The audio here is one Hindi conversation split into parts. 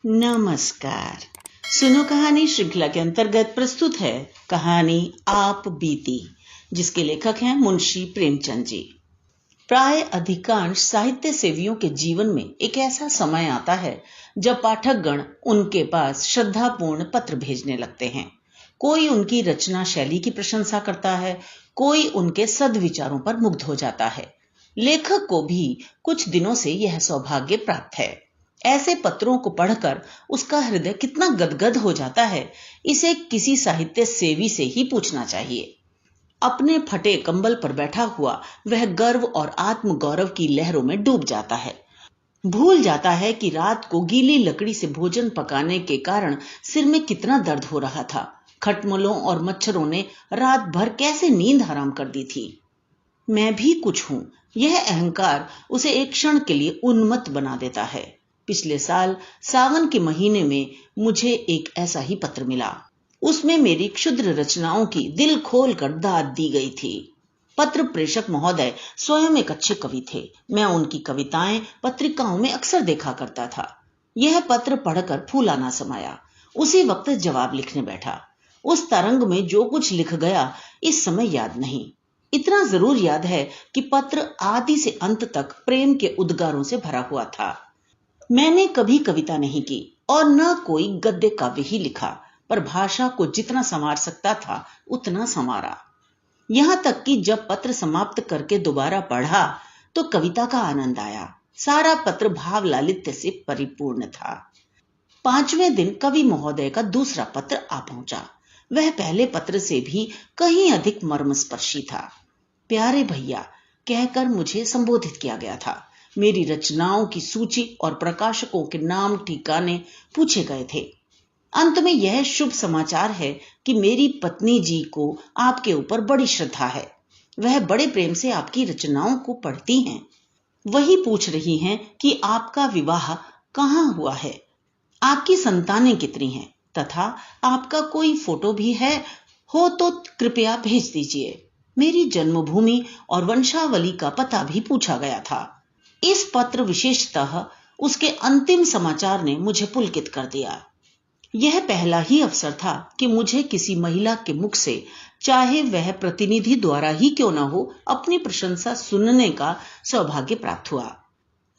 नमस्कार। सुनो कहानी श्रृंखला के अंतर्गत प्रस्तुत है कहानी आप बीती, जिसके लेखक हैं मुंशी प्रेमचंद जी। प्राय अधिकांश साहित्य सेवियों के जीवन में एक ऐसा समय आता है जब पाठकगण उनके पास श्रद्धापूर्ण पत्र भेजने लगते हैं। कोई उनकी रचना शैली की प्रशंसा करता है, कोई उनके सद्विचारों पर मुग्ध हो जाता है। लेखक को भी कुछ दिनों से यह सौभाग्य प्राप्त है। ऐसे पत्रों को पढ़कर उसका हृदय कितना गदगद हो जाता है, इसे किसी साहित्य सेवी से ही पूछना चाहिए। अपने फटे कंबल पर बैठा हुआ वह गर्व और आत्मगौरव की लहरों में डूब जाता है। भूल जाता है कि रात को गीली लकड़ी से भोजन पकाने के कारण सिर में कितना दर्द हो रहा था। खटमलों और मच्छरों ने रात भर कैसे नींद हराम कर दी थी। मैं भी कुछ हूं, यह अहंकार उसे एक क्षण के लिए उन्मत्त बना देता है। पिछले साल सावन के महीने में मुझे एक ऐसा ही पत्र मिला। उसमें मेरी क्षुद्र रचनाओं की दिल खोल कर दाद दी गई थी। पत्र प्रेषक महोदय स्वयं एक अच्छे कवि थे। मैं उनकी कविताएं पत्रिकाओं में अक्सर देखा करता था। यह पत्र पढ़कर फूला ना समाया। उसी वक्त जवाब लिखने बैठा। उस तरंग में जो कुछ लिख गया इस समय याद नहीं। इतना जरूर याद है कि पत्र आदि से अंत तक प्रेम के उद्गारों से भरा हुआ था। मैंने कभी कविता नहीं की और न कोई गद्य काव्य ही लिखा, पर भाषा को जितना संवार सकता था उतना संवारा। यहां तक कि जब पत्र समाप्त करके दोबारा पढ़ा तो कविता का आनंद आया। सारा पत्र भाव लालित्य से परिपूर्ण था। 5वें दिन कवि महोदय का दूसरा पत्र आ पहुंचा। वह पहले पत्र से भी कहीं अधिक मर्मस्पर्शी था। प्यारे भैया कहकर मुझे संबोधित किया गया था। मेरी रचनाओं की सूची और प्रकाशकों के नाम ठिकाने पूछे गए थे। अंत में यह शुभ समाचार है कि मेरी पत्नी जी को आपके ऊपर बड़ी श्रद्धा है। वह बड़े प्रेम से आपकी रचनाओं को पढ़ती हैं। वही पूछ रही हैं कि आपका विवाह कहाँ हुआ है, आपकी संतानें कितनी हैं, तथा आपका कोई फोटो भी है हो तो कृपया भेज दीजिए। मेरी जन्मभूमि और वंशावली का पता भी पूछा गया था। इस पत्र विशेषतः उसके अंतिम समाचार ने मुझे पुलकित कर दिया। यह पहला ही अवसर था कि मुझे किसी महिला के मुख से, चाहे वह प्रतिनिधि द्वारा ही क्यों न हो, अपनी प्रशंसा सुनने का सौभाग्य प्राप्त हुआ।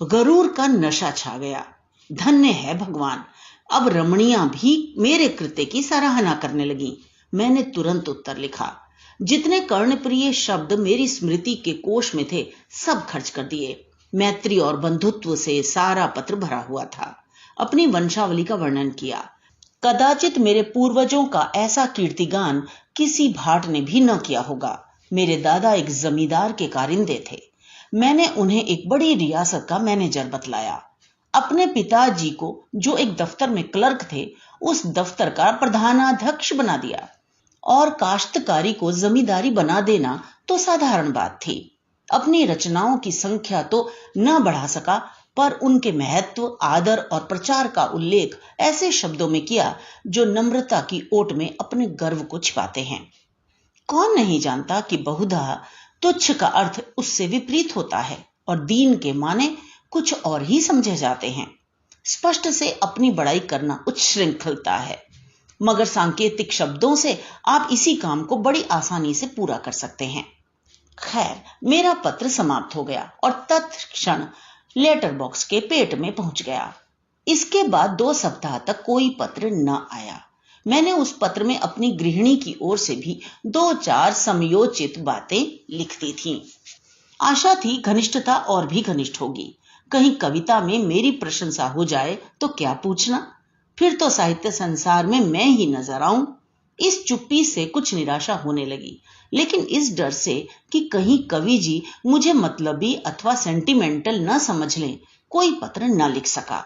गरूर का नशा छा गया। धन्य है भगवान, अब रमणियां भी मेरे कृत्य की सराहना करने लगी। मैंने तुरंत उत्तर लिखा। जितने कर्णप्रिय शब्द मेरी स्मृति के कोश में थे सब खर्च कर दिए। मैत्री और बंधुत्व से सारा पत्र भरा हुआ था। अपनी वंशावली का वर्णन किया। कदाचित मेरे पूर्वजों का ऐसा कीर्तिगान किसी भाट ने भी न किया होगा। मेरे दादा एक जमींदार के कारिंदे थे। मैंने उन्हें एक बड़ी रियासत का मैनेजर बतलाया। अपने पिताजी को, जो एक दफ्तर में क्लर्क थे, उस दफ्तर का प्रधानाध्यक्ष बना दिया। और काश्तकारी को जमींदारी बना देना तो साधारण बात थी। अपनी रचनाओं की संख्या तो न बढ़ा सका, पर उनके महत्व, आदर और प्रचार का उल्लेख ऐसे शब्दों में किया जो नम्रता की ओट में अपने गर्व को छिपाते हैं। कौन नहीं जानता कि बहुधा तुच्छ का अर्थ उससे विपरीत होता है और दीन के माने कुछ और ही समझे जाते हैं। स्पष्ट से अपनी बड़ाई करना उच्छृंखलता है, मगर सांकेतिक शब्दों से आप इसी काम को बड़ी आसानी से पूरा कर सकते हैं। खैर, मेरा पत्र समाप्त हो गया और तत्क्षण लेटर बॉक्स के पेट में पहुंच गया। इसके बाद 2 सप्ताह तक कोई पत्र न आया। मैंने उस पत्र में अपनी गृहिणी की ओर से भी 2-4 समयोचित बातें लिख दी थीं। आशा थी घनिष्ठता और भी घनिष्ठ होगी। कहीं कविता में मेरी प्रशंसा हो जाए तो क्या पूछना, फिर तो साहित्य संसार में मैं ही नजर आऊं। इस चुप्पी से कुछ निराशा होने लगी, लेकिन इस डर से कि कहीं कवि जी मुझे मतलबी अथवा सेंटिमेंटल न समझ लें, कोई पत्र न लिख सका।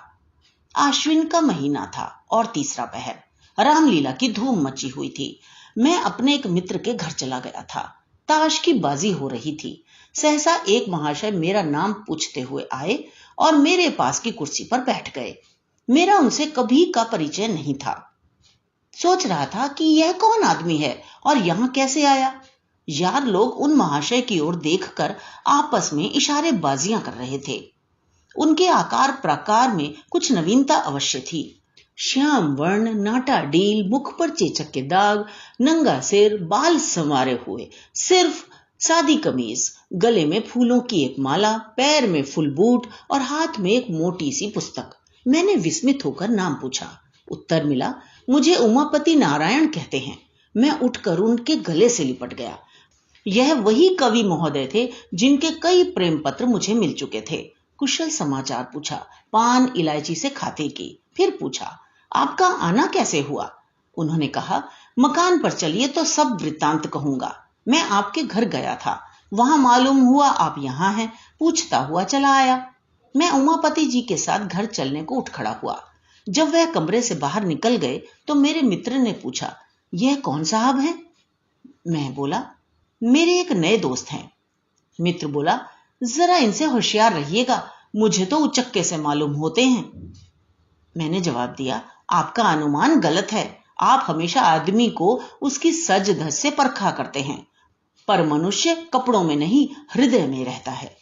आश्विन का महीना था और तीसरा पहर। रामलीला की धूम मची हुई थी। मैं अपने एक मित्र के घर चला गया था। ताश की बाजी हो रही थी। सहसा एक महाशय मेरा नाम पूछते हुए आए और मेरे पास की कुर्सी पर बैठ गए। मेरा उनसे कभी का परिचय नहीं था। सोच रहा था कि यह कौन आदमी है और यहां कैसे आया। यार लोग उन महाशय की ओर देखकर आपस में इशारेबाजियां कर रहे थे। उनके आकार प्रकार में कुछ नवीनता अवश्य थी। श्याम वर्ण, नाटा डील, मुख पर चेचक के दाग, नंगा सिर, बाल संवारे हुए, सिर्फ सादी कमीज, गले में फूलों की एक माला, पैर में फुल बूट और हाथ में एक मोटी सी पुस्तक। मैंने विस्मित होकर नाम पूछा। उत्तर मिला, मुझे उमापति नारायण कहते हैं। मैं उठकर उनके गले से लिपट गया। यह वही कवि महोदय थे जिनके कई प्रेम पत्र मुझे मिल चुके थे। कुशल समाचार पूछा, पान इलायची से खाते की। फिर पूछा, आपका आना कैसे हुआ? उन्होंने कहा, मकान पर चलिए तो सब वृत्तांत कहूंगा। मैं आपके घर गया था, वहां मालूम हुआ आप यहाँ हैं, पूछता हुआ चला आया। मैं उमापति जी के साथ घर चलने को उठ खड़ा हुआ। जब वह कमरे से बाहर निकल गए तो मेरे मित्र ने पूछा, यह कौन साहब है? मैं बोला, मेरे एक नए दोस्त हैं। मित्र बोला, जरा इनसे होशियार रहिएगा, मुझे तो उचक्के से मालूम होते हैं। मैंने जवाब दिया, आपका अनुमान गलत है। आप हमेशा आदमी को उसकी सज धज से परखा करते हैं, पर मनुष्य कपड़ों में नहीं हृदय में रहता है।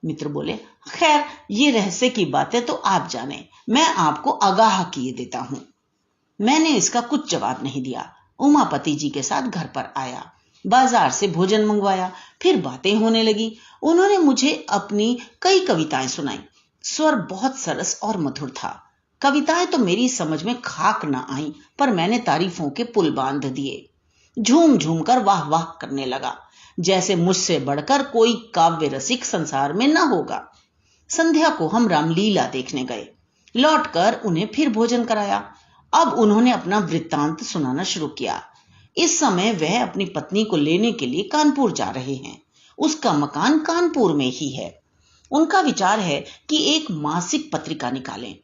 मित्र बोले, खैर ये रहस्य की बातें तो आप जाने, मैं आपको आगाह किए देता हूं। मैंने इसका कुछ जवाब नहीं दिया। उमापति जी के साथ घर पर आया, बाजार से भोजन मंगवाया, फिर बातें होने लगी। उन्होंने मुझे अपनी कई कविताएं सुनाई। स्वर बहुत सरस और मधुर था। कविताएं तो मेरी समझ में खाक न आई, पर मैंने तारीफों के पुल बांध दिए। झूम झूम कर वाह वाह करने लगा, जैसे मुझसे बढ़कर कोई काव्य रसिक संसार में न होगा। संध्या को हम रामलीला देखने गए। लौटकर उन्हें फिर भोजन कराया। अब उन्होंने अपना वृत्तांत सुनाना शुरू किया। इस समय वह अपनी पत्नी को लेने के लिए कानपुर जा रहे हैं। उसका मकान कानपुर में ही है। उनका विचार है कि एक मासिक पत्रिका निकालें।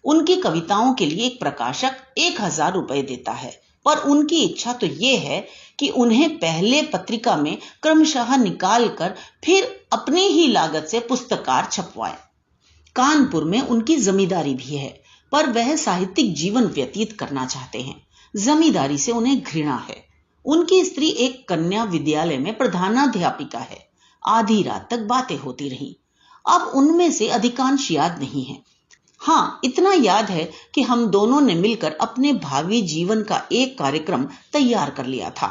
उनकी कविताओं के लिए एक प्रकाशक 1000 रुपए देता है, पर उनकी इच्छा तो यह है कि उन्हें पहले पत्रिका में क्रमशः निकाल कर फिर अपनी ही लागत से पुस्तकार छपवाए। कानपुर में उनकी जमींदारी भी है, पर वह साहित्यिक जीवन व्यतीत करना चाहते हैं। जमींदारी से उन्हें घृणा है। उनकी स्त्री एक कन्या विद्यालय में प्रधानाध्यापिका है। आधी रात तक बातें होती रही। अब उनमें से अधिकांश याद नहीं है। हाँ, इतना याद है कि हम दोनों ने मिलकर अपने भावी जीवन का एक कार्यक्रम तैयार कर लिया था।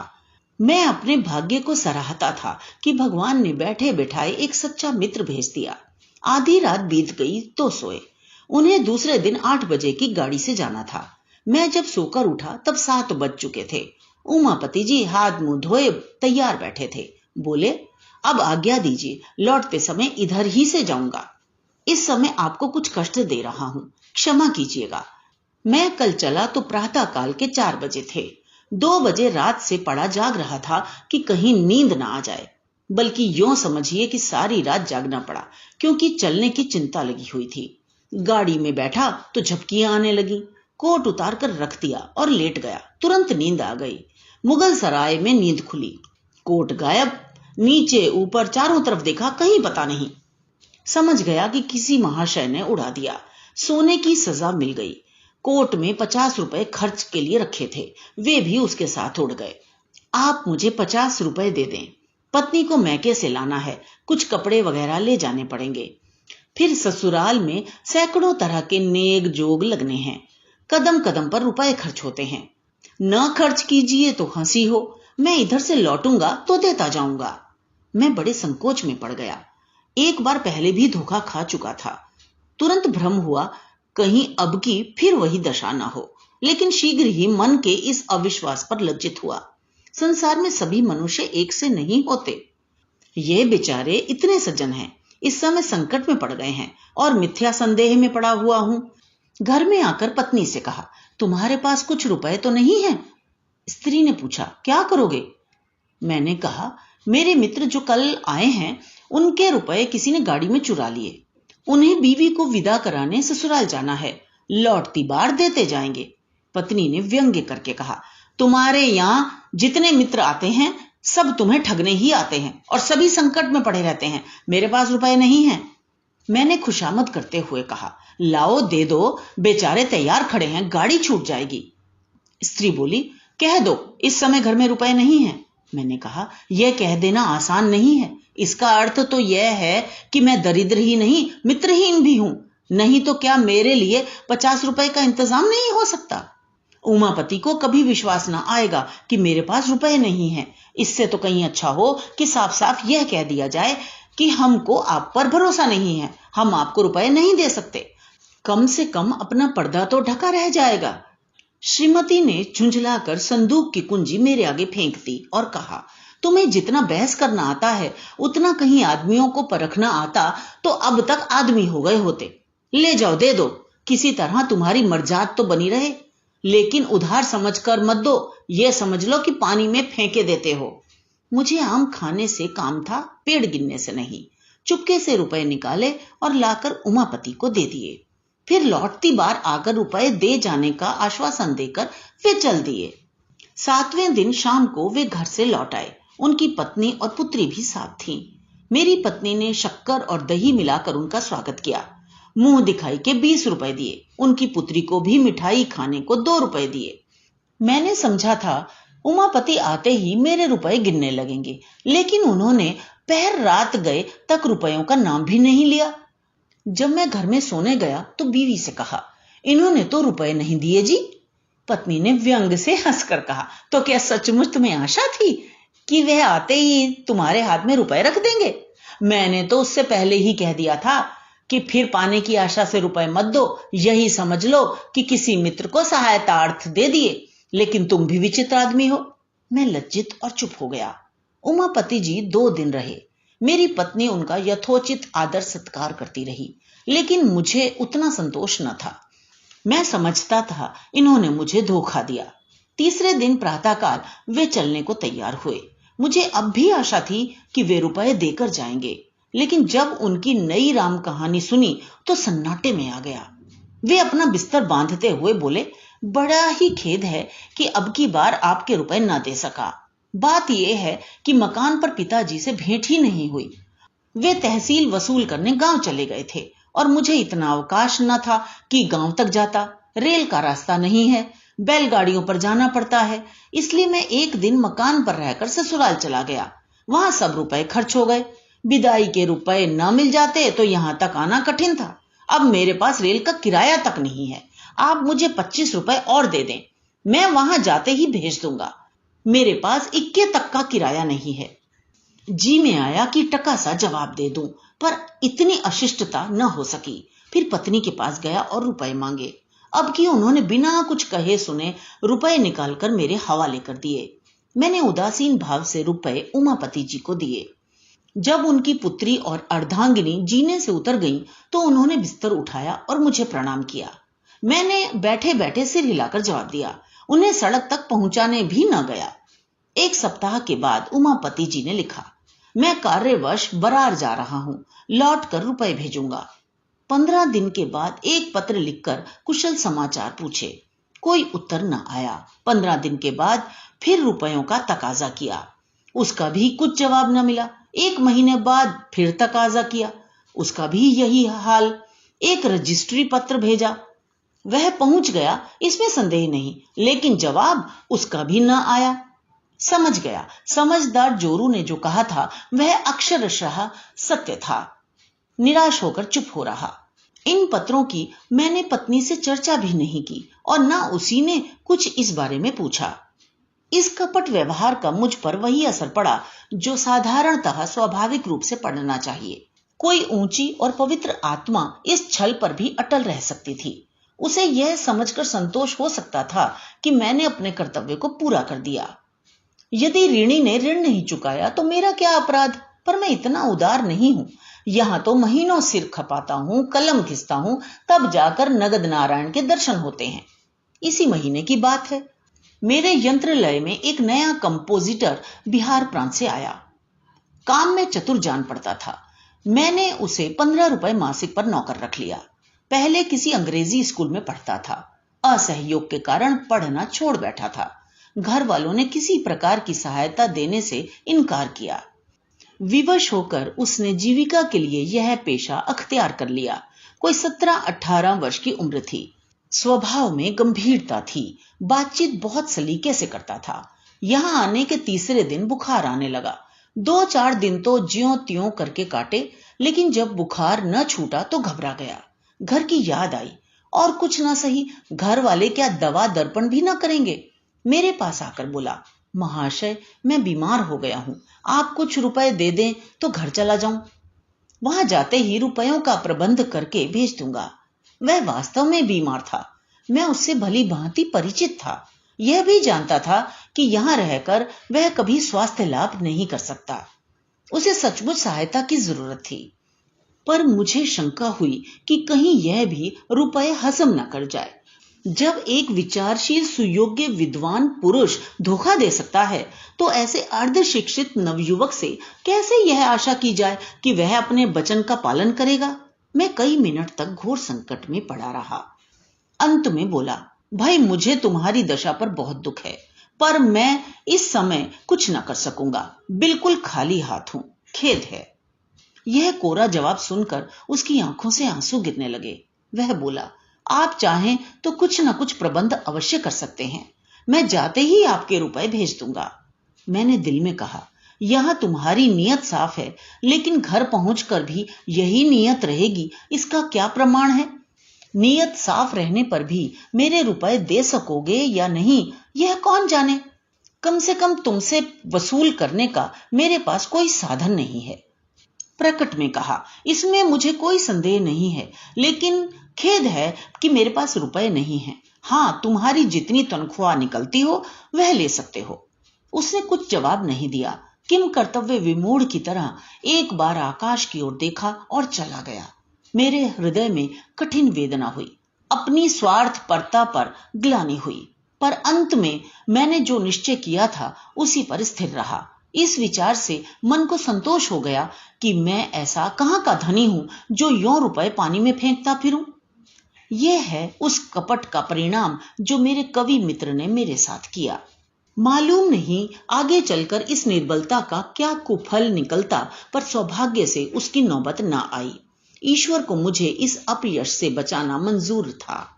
मैं अपने भाग्य को सराहता था कि भगवान ने बैठे बैठाए एक सच्चा मित्र भेज दिया। आधी रात बीत गई तो सोए। उन्हें दूसरे दिन 8 बजे की गाड़ी से जाना था। मैं जब सोकर उठा तब 7 बज चुके थे। उमापति जी हाथ मुंह धोए तैयार बैठे थे। बोले, अब आज्ञा दीजिए, लौटते समय इधर ही से जाऊंगा। इस समय आपको कुछ कष्ट दे रहा हूं, क्षमा कीजिएगा। मैं कल चला तो प्रातः काल के 4 बजे थे। 2 बजे रात से पड़ा जाग रहा था कि कहीं नींद ना आ जाए, बल्कि यूं समझिए कि सारी रात जागना पड़ा, क्योंकि चलने की चिंता लगी हुई थी। गाड़ी में बैठा तो झपकियां आने लगी। कोट उतार कर रख दिया और लेट गया। तुरंत नींद आ गई। मुगल सराय में नींद खुली। कोट गायब। नीचे ऊपर चारों तरफ देखा, कहीं पता नहीं। समझ गया कि किसी महाशय ने उड़ा दिया। सोने की सजा मिल गई। कोट में 50 रुपए खर्च के लिए रखे थे, वे भी उसके साथ उड़ गए। आप मुझे 50 रुपए दे दें, पत्नी को मैके से लाना है, कुछ कपड़े वगैरह ले जाने पड़ेंगे। फिर ससुराल में सैकड़ों तरह के नेक जोग लगने हैं। कदम कदम पर रुपए खर्च होते हैं। न खर्च कीजिए तो हंसी हो। मैं इधर से लौटूंगा तो देता जाऊंगा। मैं बड़े संकोच में पड़ गया। एक बार पहले भी धोखा खा चुका था। तुरंत भ्रम हुआ कहीं अब की फिर वही दशा न हो, लेकिन शीघ्र ही मन के इस अविश्वास पर लज्जित हुआ। संसार में सभी मनुष्य एक से नहीं होते। ये बेचारे इतने सज्जन हैं, इस समय संकट में पड़ गए हैं और मिथ्या संदेह में पड़ा हुआ हूं। घर में आकर पत्नी से कहा, तुम्हारे पास कुछ रुपए तो नहीं है? स्त्री ने पूछा, क्या करोगे? मैंने कहा, मेरे मित्र जो कल आए हैं उनके रुपए किसी ने गाड़ी में चुरा लिए। उन्हें बीवी को विदा कराने ससुराल जाना है, लौटती बार देते जाएंगे। पत्नी ने व्यंग्य करके कहा, तुम्हारे यहां जितने मित्र आते हैं सब तुम्हें ठगने ही आते हैं और सभी संकट में पड़े रहते हैं। मेरे पास रुपए नहीं है। मैंने खुशामद करते हुए कहा, लाओ दे दो, बेचारे तैयार खड़े हैं, गाड़ी छूट जाएगी। स्त्री बोली, कह दो इस समय घर में रुपए नहीं है। मैंने कहा, यह कह देना आसान नहीं है। इसका अर्थ तो यह है कि मैं दरिद्र ही नहीं मित्रहीन भी हूं। नहीं तो क्या मेरे लिए 50 रुपए का इंतजाम नहीं हो सकता? उमापति को कभी विश्वास ना आएगा कि मेरे पास रुपए नहीं है। इससे तो कहीं अच्छा हो कि साफ साफ यह कह दिया जाए कि हमको आप पर भरोसा नहीं है, हम आपको रुपए नहीं दे सकते। कम से कम अपना पर्दा तो ढका रह जाएगा। श्रीमती ने झुंझलाकर संदूक की कुंजी मेरे आगे फेंक दी और कहा, तुम्हें जितना बहस करना आता है उतना कहीं आदमियों को परखना आता तो अब तक आदमी हो गए होते। ले जाओ, दे दो, किसी तरह तुम्हारी मर्जात तो बनी रहे, लेकिन उधार समझकर मत दो, ये समझ लो कि पानी में फेंके देते हो। मुझे आम खाने से काम था, पेड़ गिनने से नहीं। चुपके से रुपए निकाले और लाकर उमापति को दे दिए। फिर लौटती बार आकर रुपए दे जाने का आश्वासन देकर वे चल दिए। 7वें दिन शाम को वे घर से लौट आए। उनकी पत्नी और पुत्री भी साथ थीं। मेरी पत्नी ने शक्कर और दही मिलाकर उनका स्वागत किया। मुंह दिखाई के 20 रुपए दिए। उनकी पुत्री को भी मिठाई खाने को 2 रुपए दिए। मैंने समझा था उमापति आते ही मेरे रुपए गिनने लगेंगे, लेकिन उन्होंने पहर रात गए तक रुपयों का नाम भी नहीं लिया। जब मैं घर में सोने गया तो बीवी से कहा, इन्होंने तो रुपए नहीं दिए जी। पत्नी ने व्यंग से हंसकर कहा, तो क्या सचमुच तुम्हें आशा थी कि वह आते ही तुम्हारे हाथ में रुपए रख देंगे? मैंने तो उससे पहले ही कह दिया था कि फिर पाने की आशा से रुपए मत दो, यही समझ लो कि किसी मित्र को सहायतार्थ दे दिए। लेकिन तुम भी विचित्र आदमी हो। मैं लज्जित और चुप हो गया। उमापति जी 2 दिन रहे। मेरी पत्नी उनका यथोचित आदर सत्कार करती रही, लेकिन मुझे उतना संतोष न था। मैं समझता था इन्होंने मुझे धोखा दिया। तीसरे दिन प्रातःकाल वे चलने को तैयार हुए। मुझे अब भी आशा थी कि वे रुपए देकर जाएंगे, लेकिन जब उनकी नई राम कहानी सुनी तो सन्नाटे में आ गया। वे अपना बिस्तर बांधते हुए बोले, बड़ा ही खेद है कि अब की बार आपके रुपए न दे सका। बात यह है कि मकान पर पिताजी से भेंट ही नहीं हुई। वे तहसील वसूल करने गांव चले गए थे और मुझे इतना अवकाश न था कि गांव तक जाता। रेल का रास्ता नहीं है, बैलगाड़ियों पर जाना पड़ता है। इसलिए मैं एक दिन मकान पर रहकर ससुराल चला गया। वहां सब रुपए खर्च हो गए। विदाई के रुपए न मिल जाते तो यहां तक आना कठिन था। अब मेरे पास रेल का किराया तक नहीं है। आप मुझे 25 रुपए और दे दें, मैं वहां जाते ही भेज दूंगा। मेरे पास इक्के तक का किराया नहीं है। जी में आया कि टका सा जवाब दे दूं, पर इतनी अशिष्टता न हो सकी। फिर पत्नी के पास गया और रुपए मांगे। अब कि उन्होंने बिना कुछ कहे सुने रुपए निकालकर मेरे हवाले कर दिए। मैंने उदासीन भाव से रुपए उमापति जी को दिए। जब उनकी पुत्री और अर्धांगिनी जीने से उतर गईं, तो उन्होंने बिस्तर उठाया और मुझे प्रणाम किया। मैंने बैठे बैठे सिर हिलाकर जवाब दिया। उन्हें सड़क तक पहुंचाने भी न गया। 1 सप्ताह के बाद उमापति जी ने लिखा, मैं कार्यवश बरार जा रहा हूं, लौट कर रुपए भेजूंगा। 15 दिन के बाद एक पत्र लिखकर कुशल समाचार पूछे। कोई उत्तर न आया। 15 दिन के बाद फिर रुपयों का तकाजा किया, उसका भी कुछ जवाब न मिला। 1 महीने बाद फिर तकाजा किया, उसका भी यही हाल। एक रजिस्ट्री पत्र भेजा, वह पहुंच गया, इसमें संदेह नहीं, लेकिन जवाब उसका भी न आया। समझ गया, समझदार जोरू ने जो कहा था वह अक्षरशः सत्य था। निराश होकर चुप हो रहा। इन पत्रों की मैंने पत्नी से चर्चा भी नहीं की और न उसी ने कुछ इस बारे में पूछा। इस कपट व्यवहार का मुझ पर वही असर पड़ा जो साधारणतः स्वाभाविक रूप से पड़ना चाहिए। कोई ऊंची और पवित्र आत्मा इस छल पर भी अटल रह सकती थी। उसे यह समझकर संतोष हो सकता था कि मैंने अपने कर्तव्य को पूरा कर दिया। यदि ऋणी ने ऋण नहीं चुकाया तो मेरा क्या अपराध? पर मैं इतना उदार नहीं हूं। यहां तो महीनों सिर खपाता हूं, कलम घिसता हूं, तब जाकर नगद नारायण के दर्शन होते हैं। इसी महीने की बात है। मेरे यंत्रलय में एक नया कंपोजिटर बिहार प्रांत से आया। काम में चतुर जान पड़ता था। मैंने उसे 15 रुपए मासिक पर नौकर रख लिया। पहले किसी अंग्रेजी स्कूल में पढ़ता था। असहयोग के कारण पढ़ना छोड़ बैठा था। घर वालों ने किसी प्रकार की सहायता देने से इनकार किया। विवश होकर उसने जीविका के लिए यह पेशा अख्तियार कर लिया। कोई 17-18 वर्ष की उम्र थी। स्वभाव में गंभीरता थी। बातचीत बहुत सलीके से करता था। यहां आने के तीसरे दिन बुखार आने लगा। 2-4 दिन तो ज्यों त्यों करके काटे, लेकिन जब बुखार न छूटा तो घबरा गया। घर की याद आई और कुछ ना सही घर वाले क्या दवा दर्पण भी ना करेंगे। मेरे पास आकर बोला, महाशय मैं बीमार हो गया हूं, आप कुछ रुपए दे दें तो घर चला जाऊं। वहां जाते ही रुपयों का प्रबंध करके भेज दूंगा। वह वास्तव में बीमार था। मैं उससे भली भांति परिचित था। यह भी जानता था कि यहां रहकर वह कभी स्वास्थ्य लाभ नहीं कर सकता। उसे सचमुच सहायता की जरूरत थी। पर मुझे शंका हुई कि कहीं यह भी रुपए हजम न कर जाए। जब एक विचारशील सुयोग्य विद्वान पुरुष धोखा दे सकता है तो ऐसे अर्ध शिक्षित नवयुवक से कैसे यह आशा की जाए कि वह अपने वचन का पालन करेगा। मैं कई मिनट तक घोर संकट में पड़ा रहा। अंत में बोला, भाई मुझे तुम्हारी दशा पर बहुत दुख है, पर मैं इस समय कुछ न कर सकूंगा। बिल्कुल खाली हाथ हूं, खेद है। यह कोरा जवाब सुनकर उसकी आंखों से आंसू गिरने लगे। वह बोला, आप चाहें तो कुछ न कुछ प्रबंध अवश्य कर सकते हैं। मैं जाते ही आपके रुपए भेज दूंगा। मैंने दिल में कहा, यहां तुम्हारी नीयत साफ है, लेकिन घर पहुंचकर भी यही नीयत रहेगी, इसका क्या प्रमाण है? नीयत साफ रहने पर भी मेरे रुपए दे सकोगे या नहीं, यह कौन जाने। कम से कम तुमसे वसूल करने का मेरे पास कोई साधन नहीं है। प्रकट में कहा, इसमें मुझे कोई संदेह नहीं है, लेकिन खेद है कि मेरे पास रुपए नहीं हैं। हां, तुम्हारी जितनी तनख्वाह निकलती हो वह ले सकते हो। उसने कुछ जवाब नहीं दिया। किम कर्तव्य विमूढ़ की तरह एक बार आकाश की ओर देखा और चला गया। मेरे हृदय में कठिन वेदना हुई, अपनी स्वार्थपरता पर ग्लानि हुई। पर अंत में मैंने जो निश्चय किया था उसी पर स्थिर रहा। इस विचार से मन को संतोष हो गया कि मैं ऐसा कहां का धनी हूं जो यों रुपए पानी में फेंकता फिरूं। यह है उस कपट का परिणाम जो मेरे कवि मित्र ने मेरे साथ किया। मालूम नहीं आगे चलकर इस निर्बलता का क्या कुफल निकलता, पर सौभाग्य से उसकी नौबत ना आई। ईश्वर को मुझे इस अपयश से बचाना मंजूर था।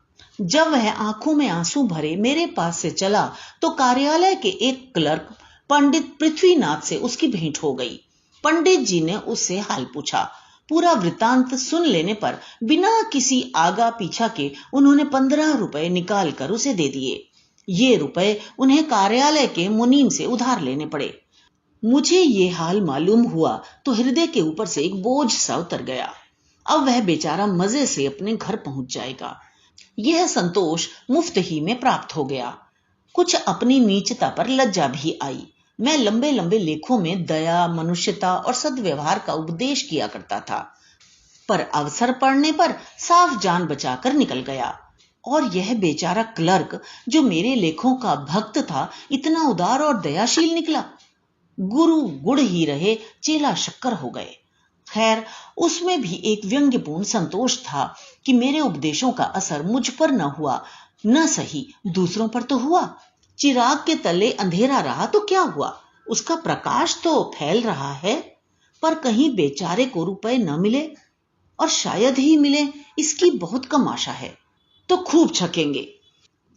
जब वह आंखों में आंसू भरे मेरे पास से चला तो कार्यालय के एक क्लर्क पंडित पृथ्वीनाथ से उसकी भेंट हो गई। पंडित जी ने उससे हाल पूछा। पूरा वृतांत सुन लेने पर बिना किसी आगा पीछा के उन्होंने 15 रुपए निकाल कर उसे दे दिए। ये रुपए उन्हें कार्यालय के मुनीम से उधार लेने पड़े। मुझे ये हाल मालूम हुआ तो हृदय के ऊपर से एक बोझ सा उतर गया। अब वह बेचारा मजे से अपने घर पहुंच जाएगा। यह संतोष मुफ्त ही में प्राप्त हो गया। कुछ अपनी नीचता पर लज्जा भी आई। मैं लंबे लंबे लेखों में दया, मनुष्यता और सद्व्यवहार का उपदेश किया करता था, पर अवसर पड़ने पर साफ जान बचाकर निकल गया। और यह बेचारा क्लर्क जो मेरे लेखों का भक्त था, इतना उदार और दयाशील निकला। गुरु गुड़ ही रहे, चेला शक्कर हो गए। खैर, उसमें भी एक व्यंग्यपूर्ण संतोष था कि मेरे उपदेशों का असर मुझ पर न हुआ, न सही दूसरों पर तो हुआ। चिराग के तले अंधेरा रहा तो क्या हुआ, उसका प्रकाश तो फैल रहा है। पर कहीं बेचारे को रुपए न मिले, और शायद ही मिले, इसकी बहुत कम आशा है। तो खूब छकेंगे,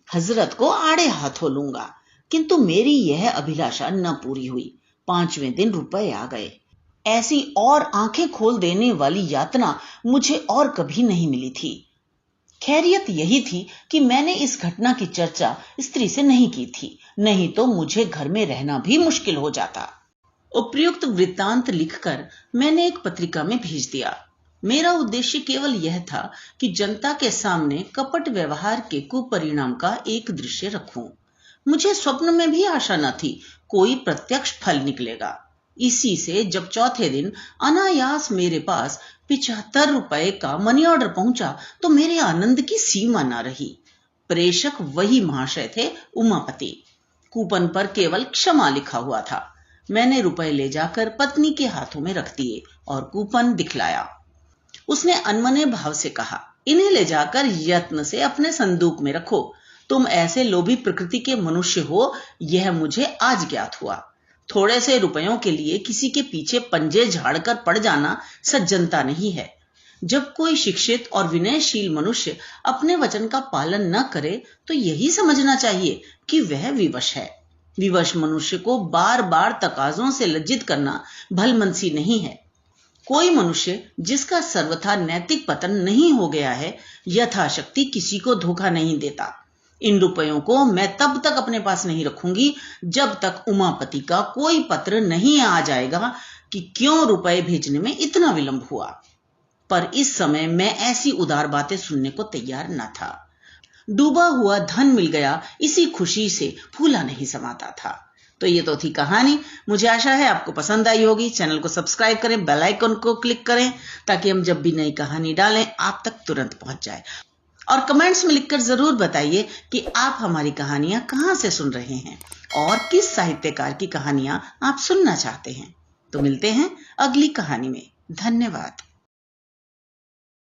हजरत को आड़े हाथों लूंगा। किंतु मेरी यह अभिलाषा न पूरी हुई। 5वें दिन रुपए आ गए। ऐसी और आंखें खोल देने वाली यातना मुझे और कभी नहीं मिली थी। खैरियत यही थी कि मैंने इस घटना की चर्चा स्त्री से नहीं की थी, नहीं तो मुझे घर में रहना भी मुश्किल हो जाता। उपयुक्त वृत्तांत लिखकर मैंने एक पत्रिका में भेज दिया। मेरा उद्देश्य केवल यह था कि जनता के सामने कपट व्यवहार के कुपरिणाम का एक दृश्य रखूं। मुझे स्वप्न में भी आशा न थी कोई प्रत्यक्ष फल निकलेगा। इसी से जब चौथे दिन अनायास मेरे पास 75 रुपए का मनी ऑर्डर पहुंचा तो मेरे आनंद की सीमा न रही। प्रेषक वही महाशय थे, उमापति। कूपन पर केवल क्षमा लिखा हुआ था। मैंने रुपए ले जाकर पत्नी के हाथों में रख दिए और कूपन दिखलाया। उसने अनमने भाव से कहा, इन्हें ले जाकर यत्न से अपने संदूक में रखो। तुम ऐसे लोभी प्रकृति के मनुष्य हो, यह मुझे आज ज्ञात हुआ। थोड़े से रुपयों के लिए किसी के पीछे पंजे झाड़कर पड़ जाना सज्जनता नहीं है। जब कोई शिक्षित और विनयशील मनुष्य अपने वचन का पालन न करे तो यही समझना चाहिए कि वह विवश है। विवश मनुष्य को बार बार तकाजों से लज्जित करना भलमनसी नहीं है। कोई मनुष्य जिसका सर्वथा नैतिक पतन नहीं हो गया है, यथाशक्ति किसी को धोखा नहीं देता। इन रुपयों को मैं तब तक अपने पास नहीं रखूंगी जब तक उमापति का कोई पत्र नहीं आ जाएगा कि क्यों रुपए भेजने में इतना विलंब हुआ। पर इस समय मैं ऐसी उदार बातें सुनने को तैयार न था। डूबा हुआ धन मिल गया, इसी खुशी से फूला नहीं समाता था। तो ये तो थी कहानी। मुझे आशा है आपको पसंद आई होगी। चैनल को सब्सक्राइब करें, बेल आइकन को क्लिक करें ताकि हम जब भी नई कहानी डालें आप तक तुरंत पहुंच जाए। और कमेंट्स में लिखकर जरूर बताइए कि आप हमारी कहानियां कहां से सुन रहे हैं और किस साहित्यकार की कहानियां आप सुनना चाहते हैं। तो मिलते हैं अगली कहानी में। धन्यवाद।